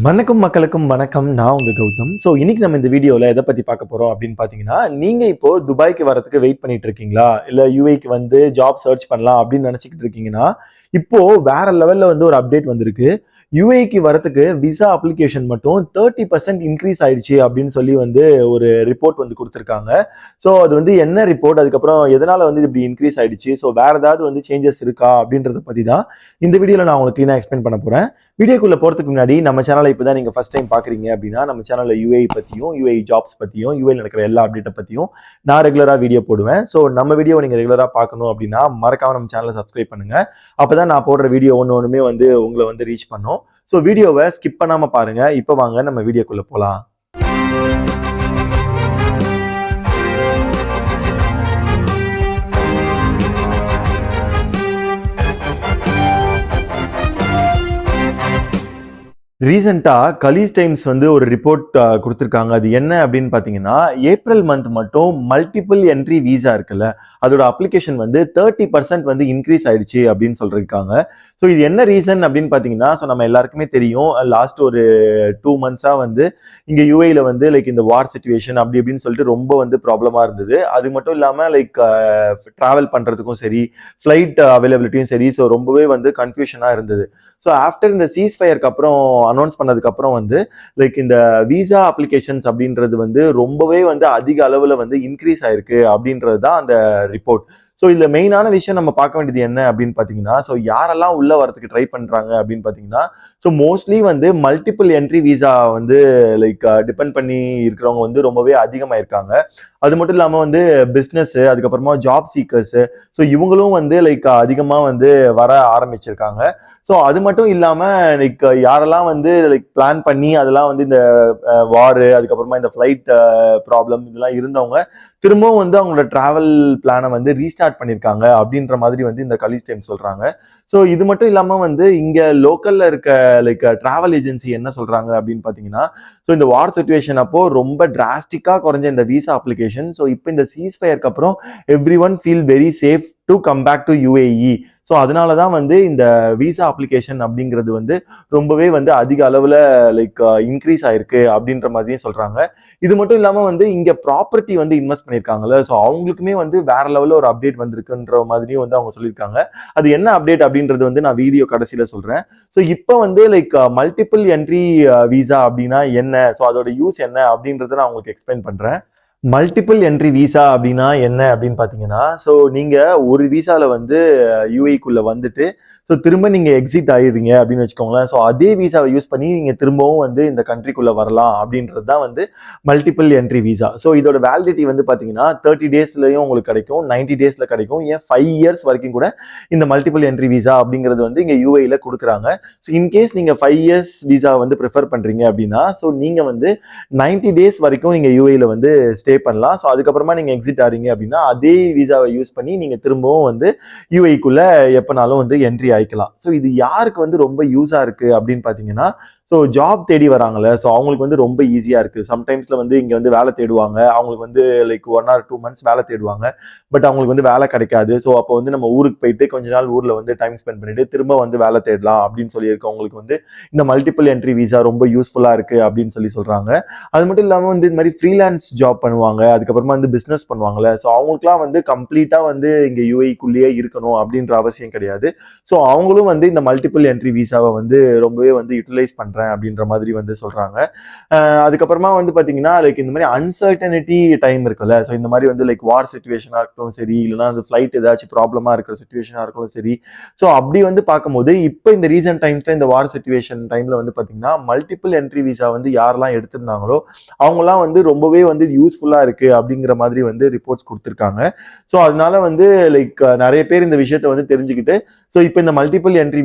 வணக்கம் மக்களுக்கும் வணக்கம். நான் உங்க கௌதம். ஸோ இன்னைக்கு நம்ம இந்த வீடியோவில் எதை பற்றி பார்க்க போகிறோம் அப்படின்னு பார்த்தீங்கன்னா, நீங்கள் இப்போ துபாய்க்கு வரதுக்கு வெயிட் பண்ணிட்டு இருக்கீங்களா, இல்லை யூஏக்கு வந்து ஜாப் சர்ச் பண்ணலாம் அப்படின்னு நினச்சிக்கிட்டு இருக்கீங்கன்னா, இப்போ வேற லெவலில் வந்து ஒரு அப்டேட் வந்திருக்கு. யுஏக்கு வரதுக்கு விசா அப்ளிகேஷன் மட்டும் 30% இன்க்ரீஸ் ஆயிடுச்சு அப்படின்னு சொல்லி வந்து ஒரு ரிப்போர்ட் வந்து கொடுத்துருக்காங்க. ஸோ அது வந்து என்ன ரிப்போர்ட், அதுக்கப்புறம் எதனால வந்து இப்படி இன்க்ரீஸ் ஆயிடுச்சு, ஸோ வேற ஏதாவது வந்து சேஞ்சஸ் இருக்கா அப்படின்றத பற்றி தான் இந்த வீடியோவில் நான் உங்களுக்கு க்ளீனாக எக்ஸ்பிளைன் பண்ண போகிறேன். வீடியோக்குள்ள போறதுக்கு முன்னாடி நம்ம சேனலை இப்பதான் நீங்க ஃபர்ஸ்ட் டைம் பாக்குறீங்க அப்படின்னா, நம்ம சேனல்ல யுஏஇ பத்தியும், யுஏஇ ஜாப்ஸ் பத்தியும், யுஏஇ நடக்கிற எல்லா அப்டேட்டை பத்தியும் நான் ரெகுலரா வீடியோ போடுவேன். ஸோ நம்ம வீடியோ நீங்க ரெகுலரா பார்க்கணும் அப்படின்னா மறக்காம நம்ம சேனலை சப்ஸ்கிரைப் பண்ணுங்க. அப்பதான் நான் போடுற வீடியோ ஒண்ணுமே வந்து உங்களை வந்து ரீச் பண்ணும். ஸோ வீடியோவை ஸ்கிப் பண்ணாம பாருங்க. இப்போ வாங்க நம்ம வீடியோக்குள்ள போலாம். ரீசெண்டா கலீஸ் டைம்ஸ் வந்து ஒரு ரிப்போர்ட் கொடுத்துருக்காங்க. அது என்ன அப்படின்னு பார்த்தீங்கன்னா, ஏப்ரல் மந்த் மட்டும் மல்டிபிள் என்ட்ரி வீசா இருக்குல்ல, அதோட அப்ளிகேஷன் வந்து 30% வந்து இன்க்ரீஸ் ஆயிடுச்சு அப்படின்னு சொல்லியிருக்காங்க. ஸோ இது என்ன ரீசன் அப்படின்னு பார்த்தீங்கன்னா, ஸோ நம்ம எல்லாருக்குமே தெரியும், லாஸ்ட் ஒரு 2 மந்த்ஸாக வந்து இங்கே யூஏயில் வந்து லைக் இந்த வார் சுச்சுவேஷன் அப்படி இப்படின்னு சொல்லிட்டு ரொம்ப வந்து ப்ராப்ளமாக இருந்தது. அது மட்டும் இல்லாமல் லைக் ட்ராவல் பண்ணுறதுக்கும் சரி, ஃப்ளைட் அவைலபிலிட்டியும் சரி, ஸோ ரொம்பவே வந்து கன்ஃபியூஷனாக இருந்தது. ஸோ ஆஃப்டர் இந்த சீஸ் ஃபயருக்கு அப்புறம் அனௌன்ஸ் பண்ணதுக்கு அப்புறம் வந்து லைக் இந்த விசா அப்ளிகேஷன்ஸ் அப்படின்றது வந்து ரொம்பவே வந்து அதிக அளவில் வந்து இன்க்ரீஸ் ஆயிருக்கு அப்படின்றது தான் அந்த ரிப்போர்ட். ஸோ இதுல மெயினான விஷயம் நம்ம பார்க்க வேண்டியது என்ன அப்படின்னு பார்த்தீங்கன்னா, ஸோ யாரெல்லாம் உள்ள வரதுக்கு ட்ரை பண்றாங்க அப்படின்னு பார்த்தீங்கன்னா, ஸோ மோஸ்ட்லி வந்து மல்டிபிள் என்ட்ரி விசா வந்து லைக் டிபெண்ட் பண்ணி இருக்கிறவங்க வந்து ரொம்பவே அதிகமாயிருக்காங்க. அது மட்டும் இல்லாமல் வந்து பிஸ்னஸ், அதுக்கப்புறமா ஜாப் சீக்கர்ஸ், ஸோ இவங்களும் வந்து லைக் அதிகமாக வந்து வர ஆரம்பிச்சிருக்காங்க. ஸோ அது மட்டும் இல்லாமல் லைக் யாரெல்லாம் வந்து லைக் பிளான் பண்ணி அதெல்லாம் வந்து இந்த வாரு, அதுக்கப்புறமா இந்த ஃப்ளைட் ப்ராப்ளம் இதெல்லாம் இருந்தவங்க திரும்பவும் வந்து அவங்களோட டிராவல் பிளானை வந்து ரீஸ்டார்ட் பண்ணியிருக்காங்க அப்படின்ற மாதிரி வந்து இந்த கலீஸ் டைம் சொல்றாங்க. ஸோ இது மட்டும் இல்லாம வந்து இங்க லோக்கல்ல இருக்க லைக் டிராவல் ஏஜென்சி என்ன சொல்றாங்க அப்படின்னு பாத்தீங்கன்னா, ஸோ இந்த வார் சுச்சுவேஷன் அப்போ ரொம்ப டிராஸ்டிக்கா குறைஞ்ச இந்த விசா அப்ளிகேஷன், ஸோ இப்போ இந்த சீஸ் ஃபயருக்கு அப்புறம் everyone feel very safe to come back to UAE. So அதனால தான் வந்து இந்த விசா அப்ளிகேஷன் அப்படிங்கிறது வந்து ரொம்பவே வந்து அதிக அளவில் லைக் இன்க்ரீஸ் ஆயிருக்கு அப்படின்ற மாதிரியும் சொல்றாங்க. இது மட்டும் இல்லாமல் வந்து இங்கே ப்ராப்பர்ட்டி வந்து இன்வெஸ்ட் பண்ணியிருக்காங்கல்ல, ஸோ அவங்களுக்குமே வந்து வேற லெவலில் ஒரு அப்டேட் வந்திருக்குன்ற மாதிரியும் வந்து அவங்க சொல்லியிருக்காங்க. அது என்ன அப்டேட் அப்படின்றது வந்து நான் வீடியோ கடைசியில் சொல்றேன். ஸோ இப்போ வந்து லைக் மல்டிபிள் என்ட்ரி விசா அப்படின்னா என்ன, ஸோ அதோட யூஸ் என்ன அப்படின்றத நான் உங்களுக்கு எக்ஸ்பிளைன் பண்றேன். மல்டிபிள் என்ட்ரி விசா அப்படின்னா என்ன அப்படின்னு பார்த்தீங்கன்னா, ஸோ நீங்க ஒரு விசால வந்து யூஏக்குள்ள வந்துட்டு ஸோ திரும்ப நீங்க எக்ஸிட் ஆயிடுறீங்க அப்படின்னு வச்சுக்கோங்களேன். ஸோ அதே விசாவை யூஸ் பண்ணி நீங்க திரும்பவும் வந்து இந்த கண்ட்ரிக்குள்ள வரலாம் அப்படின்றது தான் வந்து மல்டிபிள் என்ட்ரி விசா. ஸோ இதோட வேலிடிட்டி வந்து பார்த்தீங்கன்னா 30 டேஸ்லயும் உங்களுக்கு கிடைக்கும், 90 டேஸ்ல கிடைக்கும், ஏன் 5 இயர்ஸ் வரைக்கும் கூட இந்த மல்டிபிள் என்ட்ரி விசா அப்படிங்கிறது வந்து இங்க யூஏல கொடுக்குறாங்க. ஸோ இன்கேஸ் நீங்க 5 இயர்ஸ் விசா வந்து ப்ரிஃபர் பண்றீங்க அப்படின்னா, ஸோ நீங்க வந்து 90 டேஸ் வரைக்கும் நீங்க யூஏல வந்து ஸ்டே பண்ணலாம். ஸோ அதுக்கப்புறமா நீங்க எக்ஸிட் ஆறீங்க அப்படின்னா அதே விசாவை யூஸ் பண்ணி நீங்க திரும்பவும் வந்து யூஏக்குள்ள எப்பனாலும் வந்து என்ட்ரி ஆயிக்கலாம். ஸோ இது யாருக்கு வந்து ரொம்ப யூஸா இருக்கு அப்படின்னு பாத்தீங்கன்னா, ஸோ ஜாப் தேடி வராங்கல்ல, ஸோ அவங்களுக்கு வந்து ரொம்ப ஈஸியா இருக்கு. சம்டைம்ஸ்ல வந்து இங்க வந்து வேலை தேடுவாங்க, அவங்களுக்கு வந்து லைக் 1 or 2 months வேலை தேடுவாங்க, பட் அவங்களுக்கு வந்து வேலை கிடைக்காது. ஸோ அப்போ வந்து நம்ம ஊருக்கு போயிட்டு கொஞ்ச நாள் ஊர்ல வந்து டைம் ஸ்பெண்ட் பண்ணிட்டு திரும்ப வந்து வேலை தேடலாம் அப்படின்னு சொல்லி இருக்கவங்களுக்கு வந்து இந்த மல்டிபிள் என்ட்ரி விசா ரொம்ப யூஸ்ஃபுல்லா இருக்கு அப்படின்னு சொல்லி சொல்றாங்க. அது மட்டும் இல்லாம வந்து இந்த மாதிரி ஃப்ரீலான்ஸ் ஜாப் பண்ணுவாங்க, அதுக்கப்புறமா வந்து பிசினஸ் பண்ணுவாங்கல்ல, ஸோ அவங்களுக்குலாம் வந்து கம்ப்ளீட்டா வந்து இங்க யூஏக்குள்ளேயே இருக்கணும் அப்படின்ற அவசியம் கிடையாது. ஸோ அவங்களும் வந்து இந்த மல்டிபிள் என்ட்ரி விசாவை வந்து ரொம்பவே வந்து யூட்டிலைஸ் பண்றேன் அப்படின்ற மாதிரி வந்து சொல்றாங்க. அதுக்கப்புறமா வந்து பாத்தீங்கன்னா லைக் இந்த மாதிரி அன்சர்டனிட்டி டைம் இருக்குல்ல, ஸோ இந்த மாதிரி வந்து லைக் வார் சுச்சுவேஷனா இருக்கட்டும் சரி, இல்லைன்னா அந்த ஃபிளைட் ஏதாச்சும் ப்ராப்ளமா இருக்கிற சுச்சுவேஷனா இருக்கட்டும் சரி, ஸோ அப்படி வந்து பார்க்கும்போது இப்போ இந்த ரீசென்ட் டைம்ஸ்ல இந்த வார் சுச்சுவேஷன் டைம்ல வந்து பாத்தீங்கன்னா மல்டிபிள் என்ட்ரி விசா வந்து யாரெல்லாம் எடுத்திருந்தாங்களோ அவங்கலாம் வந்து ரொம்பவே வந்து யூஸ்ஃபுல்லா இருக்கு அப்படிங்கிற மாதிரி வந்து ரிப்போர்ட்ஸ் கொடுத்துருக்காங்க. ஸோ அதனால வந்து லைக் நிறைய பேர் இந்த விஷயத்த வந்து தெரிஞ்சுக்கிட்டு ஸோ இப்போ இந்த மல்டிபிள் என்ட்ரி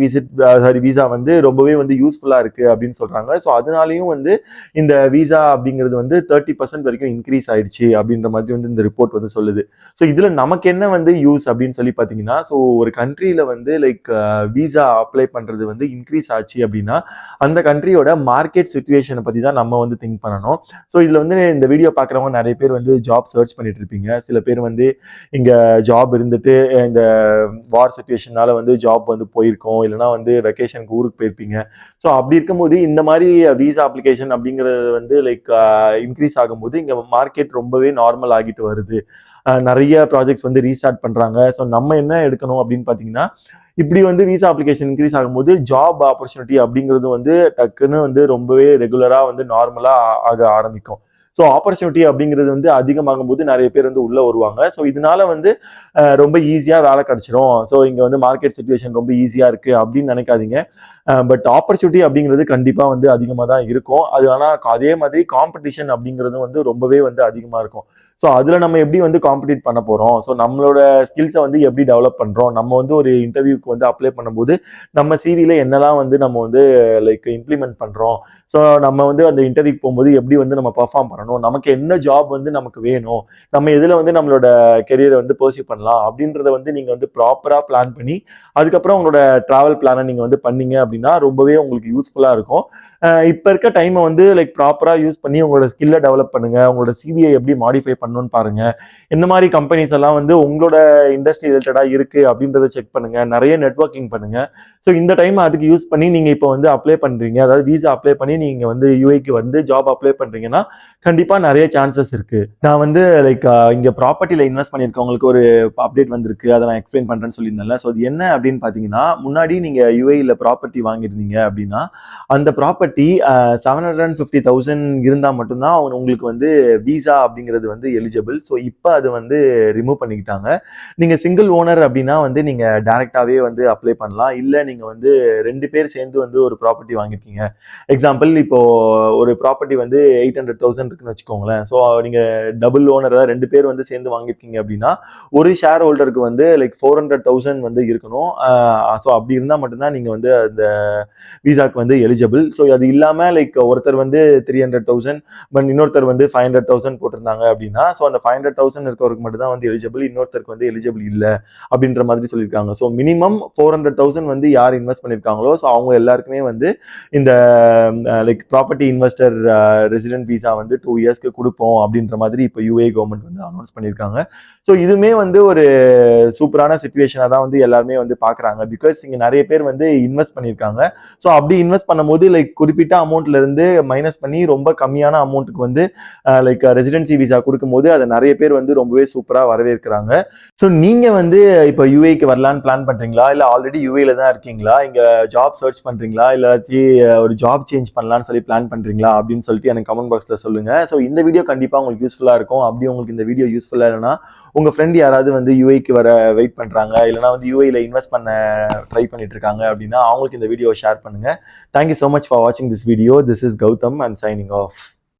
விசா வந்து ரொம்பவே வந்து யூஸ்ஃபுல்லா இருக்கு அப்படின்னு சொல்றாங்க. ஸோ அதனாலையும் வந்து இந்த விசா அப்படிங்கிறது வந்து 30% வரைக்கும் இன்க்ரீஸ் ஆயிடுச்சு அப்படின்ற மாதிரி வந்து இந்த ரிப்போர்ட் வந்து சொல்லுது. ஸோ இதுல நமக்கு என்ன வந்து யூஸ் அப்படின்னு சொல்லி பாத்தீங்கன்னா, ஸோ ஒரு கண்ட்ரியில வந்து லைக் விசா அப்ளை பண்றது வந்து இன்க்ரீஸ் ஆச்சு அப்படின்னா அந்த கண்ட்ரியோட மார்க்கெட் சுச்சுவேஷனை பத்தி தான் நம்ம வந்து திங்க் பண்ணணும். ஸோ இதுல வந்து இந்த வீடியோ பாக்குறவங்க நிறைய பேர் வந்து ஜாப் சர்ச் பண்ணிட்டு இருப்பீங்க. சில பேர் வந்து இங்க ஜாப் இருந்துட்டு இந்த வார் சுச்சுவேஷனால வந்து ஜாப் வந்து போயிருக்கோம், இல்லைன்னா வந்து வெக்கேஷனுக்கு ஊருக்கு போயிருப்பீங்க. ஸோ அப்படி இருக்கும்போது பார்க்கும்போது இந்த மாதிரி விசா அப்ளிகேஷன் அப்படிங்கிறது வந்து லைக் இன்க்ரீஸ் ஆகும்போது இங்கே மார்க்கெட் ரொம்பவே நார்மல் ஆகிட்டு வருது. நிறைய ப்ராஜெக்ட்ஸ் வந்து ரீஸ்டார்ட் பண்றாங்க. ஸோ நம்ம என்ன எடுக்கணும் அப்படின்னு பார்த்தீங்கன்னா, இப்படி வந்து விசா அப்ளிகேஷன் இன்க்ரீஸ் ஆகும்போது ஜாப் ஆப்பர்ச்சுனிட்டி அப்படிங்கிறது வந்து டக்குன்னு வந்து ரொம்பவே ரெகுலரா வந்து நார்மலா ஆக ஆரம்பிக்கும். ஸோ ஆப்பர்ச்சுனிட்டி அப்படிங்கிறது வந்து அதிகமாகும் போது நிறைய பேர் வந்து உள்ள வருவாங்க. ஸோ இதனால வந்து ரொம்ப ஈஸியா வேலை கிடைச்சிரும். ஸோ இங்க வந்து மார்க்கெட் சுச்சுவேஷன் ரொம்ப ஈஸியா இருக்கு அப்படின்னு நினைக்காதீங்க. பட் ஆப்பர்ச்சுனிட்டி அப்படிங்கிறது கண்டிப்பா வந்து அதிகமா தான் இருக்கும். அது ஆனா அதே மாதிரி காம்படிஷன் அப்படிங்கிறதும் வந்து ரொம்பவே வந்து அதிகமா இருக்கும். ஸோ அதுல நம்ம எப்படி வந்து காம்படிட் பண்ண போறோம்? ஸோ நம்மளோட ஸ்கில்ஸை வந்து எப்படி டெவலப் பண்றோம்? நம்ம வந்து ஒரு இன்டர்வியூக்கு வந்து அப்ளை பண்ணும்போது நம்ம சிவில என்னெல்லாம் வந்து நம்ம வந்து லைக் இம்ப்ளிமெண்ட் பண்றோம்? ஸோ நம்ம வந்து அந்த இன்டர்வியூக்கு போகும்போது எப்படி வந்து நம்ம பெர்ஃபார்ம் பண்ணணும்? நமக்கு என்ன ஜாப் வந்து நமக்கு வேணும்? நம்ம எதுல வந்து நம்மளோட கெரியரை வந்து பர்சியூ பண்ணலாம் அப்படின்றத வந்து நீங்க வந்து ப்ராப்பரா பிளான் பண்ணி அதுக்கப்புறம் உங்களோட டிராவல் பிளானை நீங்க வந்து பண்ணீங்க அப்படின்னா ரொம்பவே உங்களுக்கு யூஸ்ஃபுல்லா இருக்கும். இப்ப இருக்க டைமை வந்து லைக் ப்ராப்பரா யூஸ் பண்ணி உங்களோட ஸ்கில்லை டெவலப் பண்ணுங்க. உங்களோட சிவியை எப்படி மாடிஃபை பண்ணணும்னு பாருங்க. எந்த மாதிரி கம்பெனிஸ் எல்லாம் வந்து உங்களோட இண்டஸ்ட்ரி ரிலேட்டடா இருக்கு அப்படின்றத செக் பண்ணுங்க. நிறைய நெட்வொர்க்கிங் பண்ணுங்க. ஸோ இந்த டைம் அதுக்கு யூஸ் பண்ணி நீங்க இப்போ வந்து அப்ளை பண்றீங்க, அதாவது விசா அப்ளை பண்ணி நீங்க வந்து யூஏக்கு வந்து ஜாப் அப்ளை பண்றீங்கன்னா கண்டிப்பா நிறைய சான்சஸ் இருக்கு. நான் வந்து லைக் இங்க ப்ராப்பர்ட்டில இன்வெஸ்ட் பண்ணிருக்கவங்களுக்கு ஒரு அப்டேட் வந்திருக்கு. அதை நான் எக்ஸ்பிளைன் பண்றேன்னு சொல்லியிருந்தேன்ல. ஸோ அது என்ன அப்படின்னு பாத்தீங்கன்னா, முன்னாடி நீங்க யூஏல ப்ராப்பர்ட்டி வாங்கியிருந்தீங்க அப்படின்னா அந்த ப்ராப்பர்ட்டி 750,000 இருந்தா மட்டும்தான் உங்களுக்கு வந்து விசா அப்படிங்கிறது வந்து எலிஜிபிள். ஸோ இப்போ அது வந்து ரிமூவ் பண்ணிக்கிட்டாங்க. நீங்க சிங்கிள் ஓனர் அப்படின்னா வந்து நீங்க டைரக்டாவே வந்து அப்ளை பண்ணலாம். இல்ல நீங்க வந்து 2 பேர் சேர்ந்து வந்து ஒரு ப்ராப்பர்ட்டி வாங்கிருக்கீங்க. எக்ஸாம்பிள் இப்போ ஒரு ப்ராப்பர்ட்டி வந்து 800,000 இருக்குன்னு வச்சுக்கோங்களேன். ஸோ நீங்க டபுள் ஓனர், அதாவது 2 பேர் வந்து சேர்ந்து வாங்கிருக்கீங்க அப்படின்னா ஒரு ஷேர் ஹோல்டருக்கு வந்து லைக் 400,000 வந்து இருக்கணும். ஸோ அப்படி இருந்தா மட்டும்தான் நீங்க வந்து அந்த விசாக்கு வந்து எலிஜிபிள். ஸோ அது இல்லாம லைக் ஒருத்தர் வந்து 300,000 பட் இன்னொருத்தர் வந்து 500,000 போட்டிருந்தாங்க அப்படின்னா ஸோ அந்த 500,000 இருக்கவருக்கு மட்டும் தான் வந்து எலிஜிபிள், இன்னொருத்தருக்கு வந்து எலிஜிபிள் இல்லை அப்படின்ற மாதிரி சொல்லியிருக்காங்க. ஸோ மினிமம் 400,000 வந்து யார் இன்வெஸ்ட் பண்ணியிருக்காங்களோ ஸோ அவங்க எல்லாருக்குமே வந்து இந்த like property investor resident visa வந்து 2 இயர்ஸ்க்கு கொடுப்போம் அப்படின்ற மாதிரி இப்போ யூஏ கவர்மெண்ட் வந்து அனௌன்ஸ் பண்ணியிருக்காங்க. ஸோ இதுவுமே வந்து ஒரு சூப்பரான சுச்சுவேஷனாக தான் வந்து எல்லாருமே வந்து பார்க்குறாங்க. பிகாஸ் இங்கே நிறைய பேர் வந்து இன்வெஸ்ட் பண்ணியிருக்காங்க. ஸோ அப்படி இன்வெஸ்ட் பண்ணும்போது லைக் குறிப்பிட்ட அமௌண்ட்ல இருந்து மைனஸ் பண்ணி ரொம்ப கம்மியான அமௌண்ட்டுக்கு வந்து லைக் ரெசிடென்சி விசா கொடுக்கும்போது அதை நிறைய பேர் வந்து ரொம்பவே சூப்பராக வரவேற்கிறாங்க. ஸோ நீங்க வந்து இப்போ யூஏக்கு வரலான்னு பிளான் பண்றீங்களா, இல்லை ஆல்ரெடி யூஏல தான் இருக்கீங்களா, இங்க ஜாப் சர்ச் பண்றீங்களா, இல்லாட்டி ஒரு ஜாப் சேஞ்ச் பண்ணலான்னு சொல்லி பிளான் பண்றீங்களா அப்படின்னு சொல்லிட்டு எனக்கு கமெண்ட் பாக்ஸ்ல சொல்லுங்க. ஸோ இந்த வீடியோ கண்டிப்பா உங்களுக்கு யூஸ்ஃபுல்லா இருக்கும். அப்படி உங்களுக்கு இந்த வீடியோ யூஸ்ஃபுல்லா இல்லைன்னா உங்க ஃப்ரெண்ட் யாராவது வந்து யூஏக்கு வர வெயிட் பண்றாங்க, இல்லைன்னா வந்து யூஏல இன்வெஸ்ட் பண்ண ட்ரை பண்ணிட்டு இருக்காங்க அப்படின்னா அவங்களுக்கு இந்த வீடியோ ஷேர் பண்ணுங்க. Thank you so much for watching this video. This is Gautam. I'm signing off.